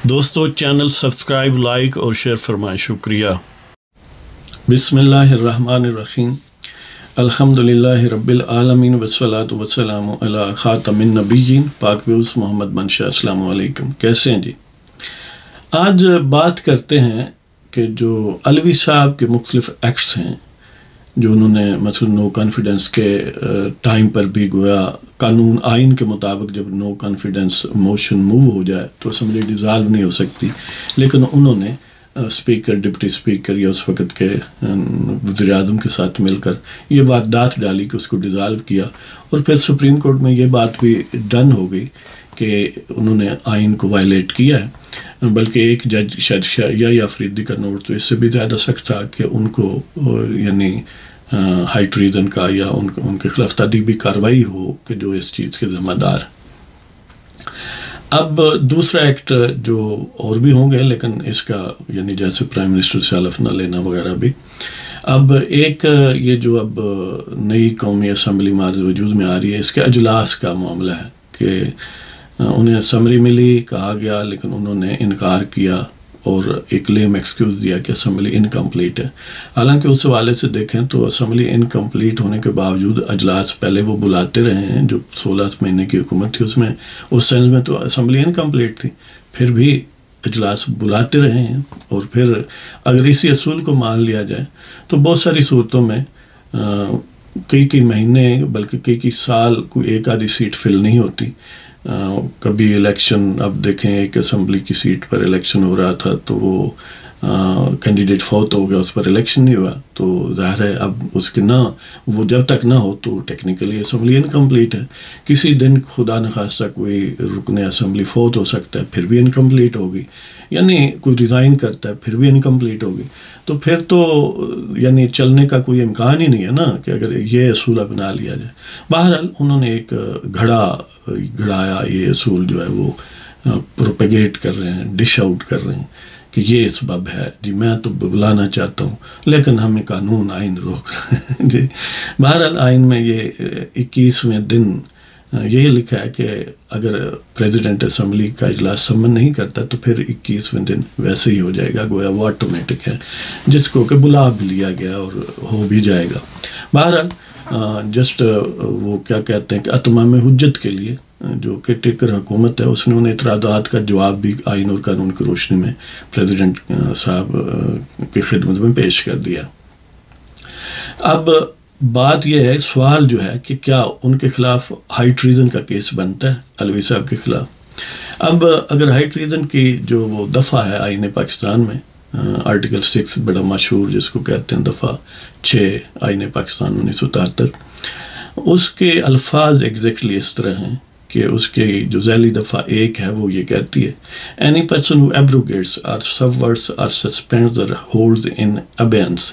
دوستو channel subscribe like اور share فرمائیں، شکریہ۔ بسم اللہ الرحمن الرحیم، الحمدللہ رب العالمین والصلاة والسلام علی خاتم النبیین، پاک بیوس محمد منشا۔ السلام علیکم، کیسے ہیں جی؟ آج بات کرتے ہیں کہ جو علوی صاحب کے مختلف ایکٹس ہیں جو انہوں نے مثلا نو کانفیڈنس کے ٹائم پر بھی گویا قانون آئین کے مطابق جب نو کانفیڈنس موشن موو ہو جائے تو اسمبلی ڈیزالو نہیں ہو سکتی، لیکن انہوں نے اسپیکر، ڈپٹی اسپیکر یا اس وقت کے وزیر اعظم کے ساتھ مل کر یہ واردات ڈالی کہ اس کو ڈیزالو کیا، اور پھر سپریم کورٹ میں یہ بات بھی ڈن ہو گئی کہ انہوں نے آئین کو وائلیٹ کیا ہے، بلکہ ایک جج شاید یا افریدی کا نوٹ تو اس سے بھی زیادہ سخت تھا کہ ان کو یعنی ہائی ٹریزن کا یا ان کے خلاف تادیبی کارروائی ہو کہ جو اس چیز کے ذمہ دار۔ اب دوسرا ایکٹ جو اور بھی ہوں گے لیکن اس کا یعنی جیسے پرائم منسٹر سے حلف نہ لینا وغیرہ بھی، اب ایک یہ جو اب نئی قومی اسمبلی معرض وجود میں آ رہی ہے، اس کے اجلاس کا معاملہ ہے کہ انہیں سمری ملی، کہا گیا، لیکن انہوں نے انکار کیا اور ایک لیم ایکسکیوز دیا کہ اسمبلی انکمپلیٹ ہے۔ حالانکہ اس حوالے سے دیکھیں تو اسمبلی انکمپلیٹ ہونے کے باوجود اجلاس پہلے وہ بلاتے رہے ہیں، جو 16 مہینے کی حکومت تھی اس سینس میں تو اسمبلی انکمپلیٹ تھی، پھر بھی اجلاس بلاتے رہے ہیں۔ اور پھر اگر اسی اصول کو مان لیا جائے تو بہت ساری صورتوں میں کئی مہینے بلکہ کئی سال کوئی ایک آدھی سیٹ فل نہیں ہوتی۔ کبھی الیکشن، اب دیکھیں ایک اسمبلی کی سیٹ پر الیکشن ہو رہا تھا تو وہ کینڈیڈیٹ فوت ہو گیا، اس پر الیکشن نہیں ہوا، تو ظاہر ہے اب اس کے نہ وہ جب تک نہ ہو تو ٹیکنیکلی اسمبلی انکمپلیٹ ہے۔ کسی دن خدا نخواستہ کوئی رکن اسمبلی فوت ہو سکتا ہے، پھر بھی انکمپلیٹ ہوگی، یعنی کوئی ریزائن کرتا ہے پھر بھی انکمپلیٹ ہوگی، تو پھر تو یعنی چلنے کا کوئی امکان ہی نہیں ہے نا کہ اگر یہ اصول اپنا لیا جائے۔ بہرحال انہوں نے ایک گھڑایا یہ اصول جو ہے وہ پروپیگیٹ کر رہے ہیں، ڈش آؤٹ کر رہے ہیں کہ یہ سبب ہے جی، میں تو بلانا چاہتا ہوں لیکن ہمیں قانون آئین روک رہا ہے جی۔ بہرحال آئین میں یہ 21ویں دن یہی لکھا ہے کہ اگر پریزیڈنٹ اسمبلی کا اجلاس سمن نہیں کرتا تو پھر 21ویں دن ویسے ہی ہو جائے گا، گویا وہ آٹومیٹک ہے، جس کو کہ بلا بھی لیا گیا اور ہو بھی جائے گا۔ بہرحال جسٹ وہ کیا کہتے ہیں کہ اتمام حجت کے لیے جو کہ ٹیکر حکومت ہے اس نے ان اعتراضات کا جواب بھی آئین اور قانون کی روشنی میں پریزیڈنٹ صاحب کی خدمت میں پیش کر دیا۔ اب بات یہ ہے، سوال جو ہے کہ کیا ان کے خلاف ہائی ٹریزن کا کیس بنتا ہے علوی صاحب کے خلاف؟ اب اگر ہائی ٹریزن کی جو وہ دفعہ ہے آئین پاکستان میں، آرٹیکل 6 بڑا مشہور جس کو کہتے ہیں دفعہ 6 آئین پاکستان 1973، اس کے الفاظ ایگزیکٹلی اس طرح ہیں کہ اس کے جو ذیلی دفعہ 1 ہے وہ یہ کہتی ہے اینی پرسن ہو ایبروگیٹس اور سبورٹس اور سسپینڈز اور holds in abeyance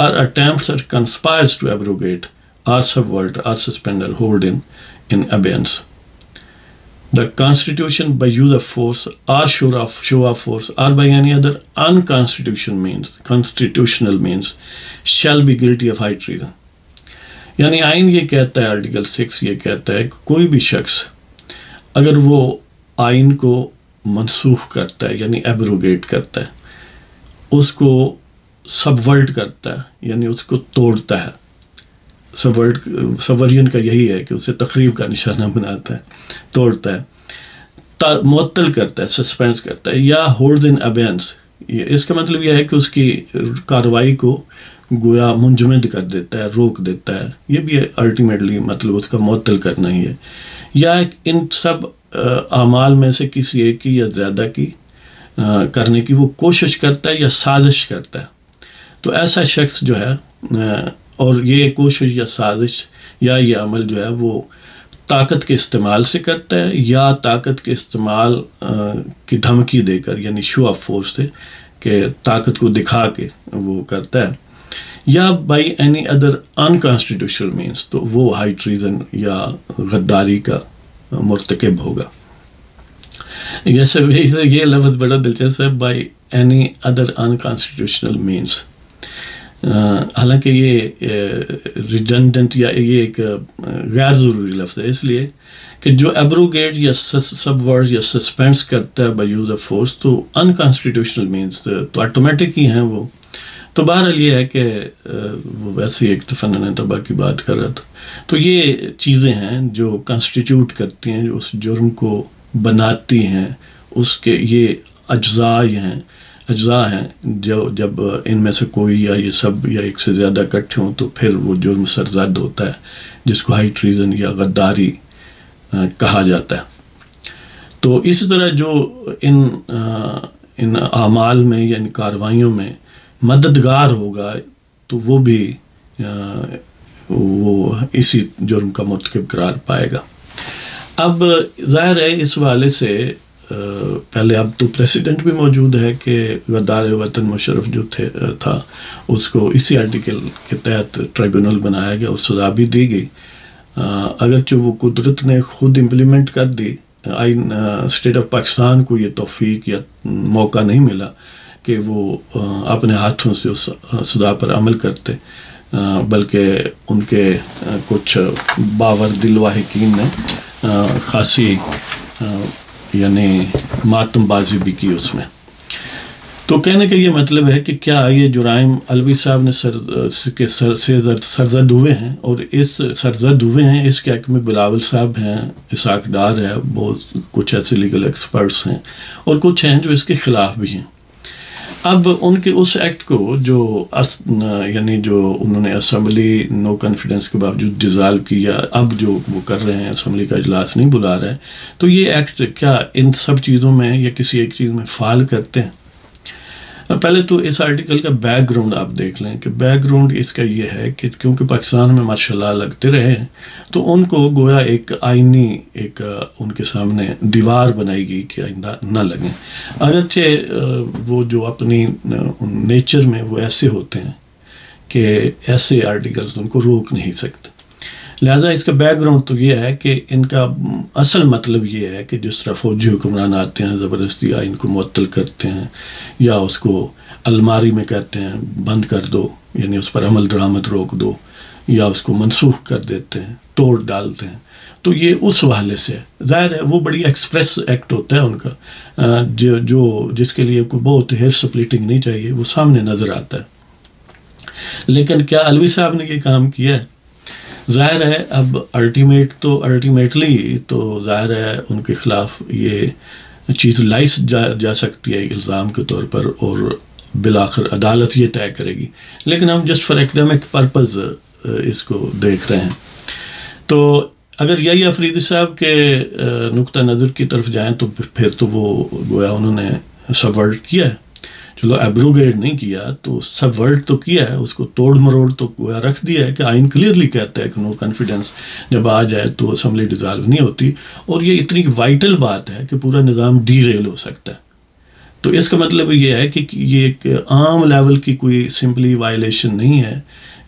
or attempts or conspires to abrogate or subvert or suspend or hold in abeyance the Constitution by use of force or show of force or by any other constitutional means shall be guilty of high treason۔ یعنی آئین یہ کہتا ہے، article 6 یہ کہتا ہے کہ کوئی بھی شخص اگر وہ آئین کو منسوخ کرتا ہے یعنی ایبروگیٹ کرتا ہے، اس کو سبورٹ کرتا ہے یعنی اس کو توڑتا ہے، سبورین کا یہی ہے کہ اسے تخریب کا نشانہ بناتا ہے، توڑتا ہے، معطل کرتا ہے، سسپینس کرتا ہے، یا ہولڈز ان ابینس، اس کا مطلب یہ ہے کہ اس کی کارروائی کو گویا منجمد کر دیتا ہے، روک دیتا ہے، یہ بھی الٹیمیٹلی مطلب اس کا معطل کرنا ہی ہے، یا ان سب اعمال میں سے کسی ایک کی یا زیادہ کی کرنے کی وہ کوشش کرتا ہے یا سازش کرتا ہے۔ تو ایسا شخص جو ہے اور یہ کوشش یا سازش یا یہ عمل جو ہے وہ طاقت کے استعمال سے کرتا ہے یا طاقت کے استعمال کی دھمکی دے کر یعنی شو آف فورس سے کہ طاقت کو دکھا کے وہ کرتا ہے، یا by any other unconstitutional means, تو وہ ہائی ٹریزن یا غداری کا مرتکب ہوگا۔ یہ لفظ بڑا دلچسپ ہے، by any other unconstitutional means, حالانکہ یہ ریڈنڈنٹ یا یہ ایک غیر ضروری لفظ ہے، اس لیے کہ جو ایبروگیٹ یا سب ورڈ یا سسپینڈس کرتا ہے بائی یوز آف فورس تو انکانسٹیٹیوشنل مینس تو آٹومیٹک ہی ہیں وہ. تو بہرحال یہ ہے کہ وہ ویسے ایک تفنن طبع کی بات کر رہا تھا. تو یہ چیزیں ہیں جو کانسٹیٹیوٹ کرتی ہیں، جو اس جرم کو بناتی ہیں، اس کے یہ اجزاء ہیں جو جب ان میں سے کوئی یا یہ سب یا ایک سے زیادہ اکٹھے ہوں تو پھر وہ جرم سرزد ہوتا ہے، جس کو ہائی ٹریزن یا غداری کہا جاتا ہے. تو اسی طرح جو ان اعمال میں یا ان کارروائیوں میں مددگار ہوگا تو وہ بھی وہ اسی جرم کا مرتکب قرار پائے گا. اب ظاہر ہے اس حوالے سے پہلے اب تو پریسیڈنٹ بھی موجود ہے کہ غدار وطن مشرف جو تھا اس کو اسی آرٹیکل کے تحت ٹرائیبونل بنایا گیا اور سزا بھی دی گئی، اگرچہ وہ قدرت نے خود امپلیمنٹ کر دی. آئین اسٹیٹ آف پاکستان کو یہ توفیق یا موقع نہیں ملا کہ وہ اپنے ہاتھوں سے اس سزا پر عمل کرتے، بلکہ ان کے کچھ باور دل واحقین نے خاصی یعنی ماتم بازی بھی کی اس میں. تو کہنے کا یہ مطلب ہے کہ کیا یہ جرائم علوی صاحب نے سرزد ہوئے ہیں، اور اس سرزد ہوئے ہیں اس کے حق میں بلاول صاحب ہیں، اسحاق ڈار ہے، بہت کچھ ایسے لیگل ایکسپرٹس ہیں، اور کچھ ہیں جو اس کے خلاف بھی ہیں. اب ان کے اس ایکٹ کو جو یعنی جو انہوں نے اسمبلی نو کانفیڈنس کے باوجود ڈیزالو کیا، اب جو وہ کر رہے ہیں اسمبلی کا اجلاس نہیں بلا رہے، تو یہ ایکٹ کیا ان سب چیزوں میں یا کسی ایک چیز میں فعال کرتے ہیں؟ پہلے تو اس آرٹیکل کا بیک گراؤنڈ آپ دیکھ لیں کہ بیک گراؤنڈ اس کا یہ ہے کہ کیونکہ پاکستان میں ماشاء اللہ لگتے رہے ہیں تو ان کو گویا ایک آئینی ایک ان کے سامنے دیوار بنائی گئی کہ آئندہ نہ لگیں، اگرچہ وہ جو اپنی نیچر میں وہ ایسے ہوتے ہیں کہ ایسے آرٹیکلز ان کو روک نہیں سکتے. لہٰذا اس کا بیک گراؤنڈ تو یہ ہے کہ ان کا اصل مطلب یہ ہے کہ جس طرح فوجی حکمران آتے ہیں زبردستی آئین کو معطل کرتے ہیں یا اس کو الماری میں کہتے ہیں بند کر دو، یعنی اس پر عمل درآمد روک دو، یا اس کو منسوخ کر دیتے ہیں، توڑ ڈالتے ہیں. تو یہ اس حوالے سے ظاہر ہے وہ بڑی ایکسپریس ایکٹ ہوتا ہے ان کا، جو جس کے لیے کوئی بہت ہیئر سپلٹنگ نہیں چاہیے، وہ سامنے نظر آتا ہے. لیکن کیا علوی صاحب نے یہ کام کیا ہے؟ ظاہر ہے اب الٹیمیٹلی تو ظاہر ہے ان کے خلاف یہ چیز لائس جا سکتی ہے الزام کے طور پر، اور بالآخر عدالت یہ طے کرے گی، لیکن ہم جسٹ فار ایکڈیمک پرپز اس کو دیکھ رہے ہیں. تو اگر یہی افریدی صاحب کے نقطہ نظر کی طرف جائیں تو پھر تو وہ گویا انہوں نے سبورٹ کیا ہے، چلو ایبروگیٹ نہیں کیا تو سبورٹ تو کیا ہے، اس کو توڑ مروڑ تو گویا رکھ دیا ہے کہ آئین کلیئرلی کہتا ہے کہ نو کانفیڈنس جب آ جائے تو اسمبلی ڈیزالو نہیں ہوتی، اور یہ اتنی وائٹل بات ہے کہ پورا نظام ڈی ریل ہو سکتا ہے. تو اس کا مطلب یہ ہے کہ یہ ایک عام لیول کی کوئی سمپلی وائلیشن نہیں ہے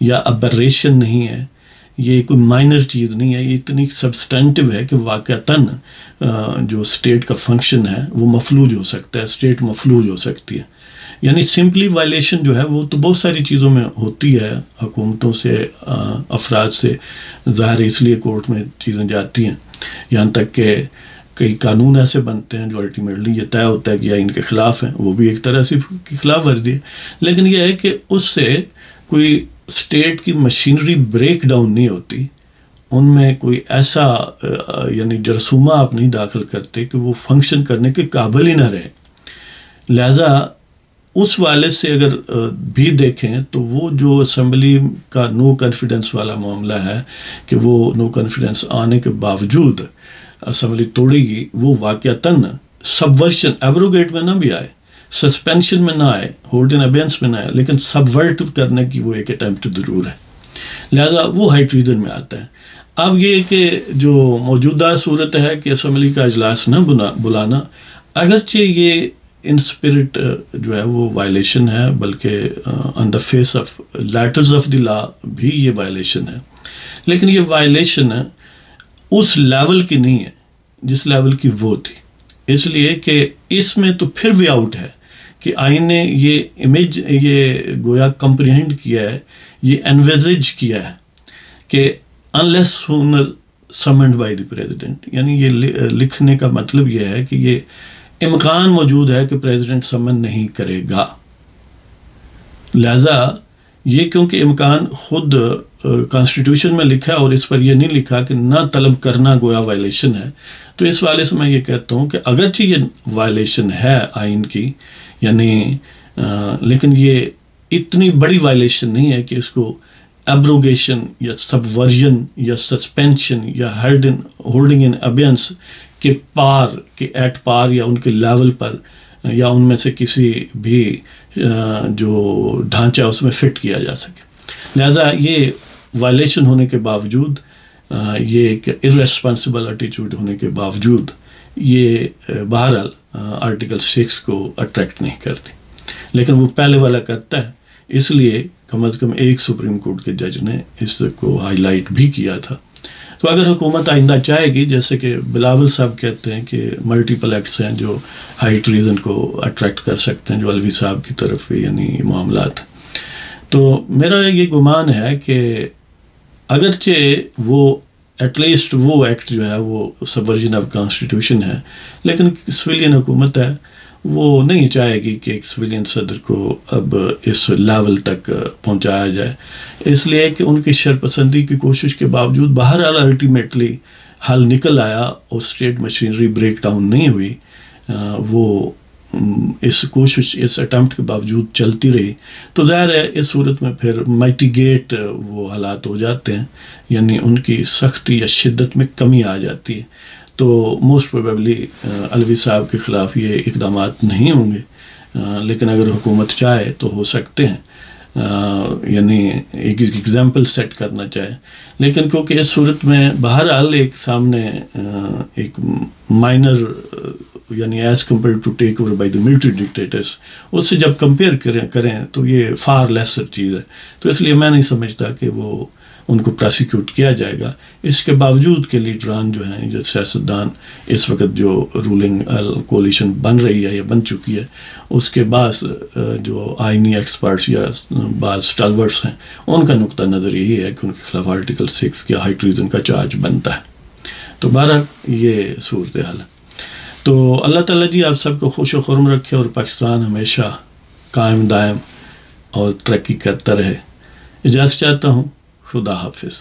یا ابریشن نہیں ہے، یہ کوئی مائنر چیز نہیں ہے، یہ اتنی سبسٹینٹیو ہے کہ واقعتاً جو اسٹیٹ کا فنکشن ہے وہ مفلوج ہو سکتا ہے، اسٹیٹ مفلوج ہو سکتی ہے. یعنی سمپلی وائلیشن جو ہے وہ تو بہت ساری چیزوں میں ہوتی ہے، حکومتوں سے افراد سے، ظاہر اس لیے کورٹ میں چیزیں جاتی ہیں، یہاں تک کہ کئی قانون ایسے بنتے ہیں جو الٹیمیٹلی یہ طے ہوتا ہے کہ یا ان کے خلاف ہیں، وہ بھی ایک طرح سے کی خلاف ورزی ہے. لیکن یہ ہے کہ اس سے کوئی اسٹیٹ کی مشینری بریک ڈاؤن نہیں ہوتی، ان میں کوئی ایسا یعنی جرثومہ آپ نہیں داخل کرتے کہ وہ فنکشن کرنے کے قابل ہی نہ رہے. لہذا اس والے سے اگر بھی دیکھیں تو وہ جو اسمبلی کا نو کانفیڈنس والا معاملہ ہے کہ وہ نو کانفیڈنس آنے کے باوجود اسمبلی توڑے گی، وہ واقعتاً سبورشن ایبروگیٹ میں نہ بھی آئے، سسپینشن میں نہ آئے، ہولڈ ان ابینس میں نہ آئے، لیکن سبورٹ کرنے کی وہ ایک اٹیمپٹ ضرور ہے. لہذا وہ ہائی ٹریزن میں آتا ہے. اب یہ کہ جو موجودہ صورت ہے کہ اسمبلی کا اجلاس نہ بلانا، اگرچہ یہ ان اسپرٹ جو ہے وہ وائلیشن ہے، بلکہ on the face of letters of the law بھی یہ وائلیشن ہے، لیکن یہ وائلیشن اس لیول کی نہیں ہے جس لیول کی وہ تھی، اس لیے کہ اس میں تو پھر بھی آؤٹ ہے کہ آئین نے یہ گویا کمپریہنڈ کیا ہے، یہ انویزج کیا ہے کہ unless sooner summoned by the president، یعنی یہ لکھنے کا مطلب یہ ہے کہ یہ امکان موجود ہے کہ پریزیڈنٹ سمن نہیں کرے گا، لہذا یہ کیونکہ امکان خود کانسٹیٹیوشن میں لکھا ہے اور اس پر یہ نہیں لکھا کہ نہ طلب کرنا گویا وائلیشن ہے، تو اس والے سے میں یہ کہتا ہوں کہ اگرچہ یہ وائلیشن ہے آئین کی، یعنی لیکن یہ اتنی بڑی وائلیشن نہیں ہے کہ اس کو ایبروگیشن یا سبورژن یا سسپینشن یا ہولڈنگ ان ابینس کے ایٹ پار یا ان کے لیول پر یا ان میں سے کسی بھی جو ڈھانچہ اس میں فٹ کیا جا سکے۔ لہذا یہ وائلیشن ہونے کے باوجود، یہ ایک ارریسپانسبل ایٹیچیوڈ ہونے کے باوجود، یہ بہرحال آرٹیکل 6 کو اٹریکٹ نہیں کرتی، لیکن وہ پہلے والا کرتا ہے، اس لیے کم از کم ایک سپریم کورٹ کے جج نے اس کو ہائی لائٹ بھی کیا تھا۔ تو اگر حکومت آئندہ چاہے گی، جیسے کہ بلاول صاحب کہتے ہیں کہ ملٹیپل ایکٹس ہیں جو ہائی ٹریزن کو اٹریکٹ کر سکتے ہیں، جو علوی صاحب کی طرف یعنی معاملات، تو میرا یہ گمان ہے کہ اگرچہ وہ ایٹ لیسٹ وہ ایکٹ جو ہے وہ سبورژن آف کانسٹیٹیوشن ہے، لیکن سویلین حکومت ہے، وہ نہیں چاہے گی کہ ایک سویلین صدر کو اب اس لیول تک پہنچایا جائے، اس لیے کہ ان کی شرپسندی کی کوشش کے باوجود بہرحال الٹیمیٹلی حل نکل آیا اور اسٹیٹ مشینری بریک ڈاؤن نہیں ہوئی، وہ اس کوشش، اس اٹمپٹ کے باوجود چلتی رہی، تو ظاہر ہے اس صورت میں پھر مائٹیگیٹ وہ حالات ہو جاتے ہیں، یعنی ان کی سختی یا شدت میں کمی آ جاتی ہے، تو موسٹ پروبیبلی علوی صاحب کے خلاف یہ اقدامات نہیں ہوں گے، لیکن اگر حکومت چاہے تو ہو سکتے ہیں، یعنی ایک ایگزامپل سیٹ کرنا چاہے، لیکن کیونکہ اس صورت میں بہرحال ایک سامنے ایک مائنر یعنی as compare to take over by the military dictators, اس سے جب کمپیئر کریں تو یہ فار لیسر چیز ہے، تو اس لیے میں نہیں سمجھتا کہ وہ ان کو پراسیکیوٹ کیا جائے گا۔ اس کے باوجود کہ لیڈران جو ہیں، جو سیاستدان اس وقت جو رولنگ کولیشن بن رہی ہے یا بن چکی ہے، اس کے بعض جو آئینی ایکسپرٹس یا بعض اسٹالورٹس ہیں، ان کا نقطہ نظر یہی ہے کہ ان کے خلاف آرٹیکل 6 کے ہائی ٹریزن کا چارج بنتا ہے۔ تو بہرحال یہ صورتحال ہے۔ تو اللہ تعالیٰ جی آپ سب کو خوش و خرم رکھے اور پاکستان ہمیشہ قائم دائم اور ترقی کرتا رہے۔ اجازت چاہتا ہوں، خدا حافظ۔